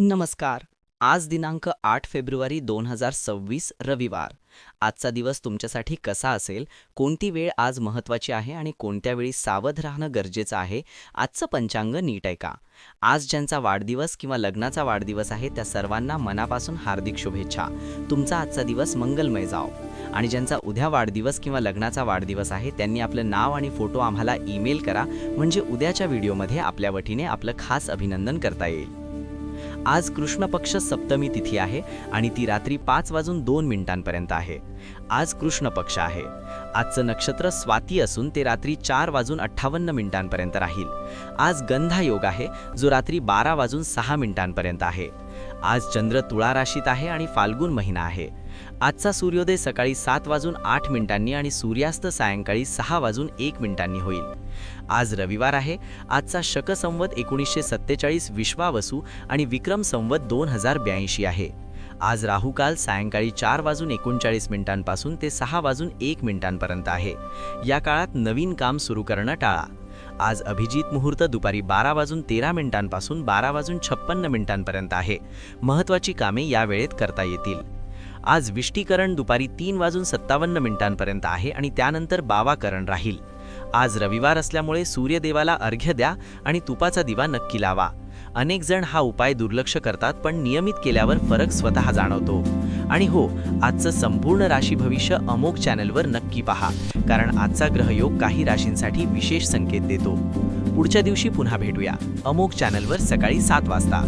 नमस्कार. आज दिनांक 8 फेब्रुवारी 2026 रविवार. आजचा दिवस तुमच्यासाठी कसा असेल, कोणती वेळ आज महत्त्वाची आहे आणि कोणत्या वेळी सावध राहणं गरजेचं आहे, आजचं पंचांग नीट ऐका. आज ज्यांचा वाढदिवस किंवा लग्नाचा वाढदिवस आहे त्या सर्वांना मनापासून हार्दिक शुभेच्छा. तुमचा आजचा दिवस मंगलमय जाओ. आणि ज्यांचा उद्या वाढदिवस किंवा लग्नाचा वाढदिवस आहे त्यांनी आपलं नाव आणि फोटो आम्हाला ईमेल करा, म्हणजे उद्याच्या व्हिडिओमध्ये आपल्या वतीने आपलं खास अभिनंदन करता येईल. आज कृष्ण पक्ष सप्तमी तिथी आहे आणि ती रात्री 5:02 आहे. आज कृष्ण पक्ष आहे. आजचं नक्षत्र स्वाती असून ते रात्री 4:58 राहील. आज गंधा योग आहे जो रात्री 12:06 आहे. आज चंद्र तुळा राशीत आहे आणि फाल्गुन महिना आहे. आजचा सूर्योदय सकाळी 7:08 आणि सूर्यास्त सायंकाळी 6:01 होईल. आज रविवार आहे. आजचा शक संवत 1947 विश्वावसु आणि विक्रम संवत 2082 आहे. आज राहुकाल सायंकाळी 4:39 पासून ते 6:01 आहे. या काळात नवीन काम सुरू करणं टाळा. आज अभिजित मुहूर्त दुपारी 12:13 पासून 12:56 आहे. महत्त्वाची कामे या वेळेत करता येतील. आज विष्टीकरण दुपारी 3:57 आहे आणि त्यानंतर बावाकरण राहील. आज रविवार असल्यामुळे सूर्यदेवाला अर्घ्य द्या आणि तुपाचा दिवा नक्की लावा. अनेक जण हा उपाय दुर्लक्ष करतात, पण नियमित केल्यावर फरक स्वतः जाणवतो. आणि हो, आजचं संपूर्ण राशी भविष्य अमोघ चॅनलवर नक्की पहा, कारण आजचा ग्रहयोग काही राशींसाठी विशेष संकेत देतो. पुढच्या दिवशी पुन्हा भेटूया अमोघ चॅनलवर सकाळी 7 वाजता.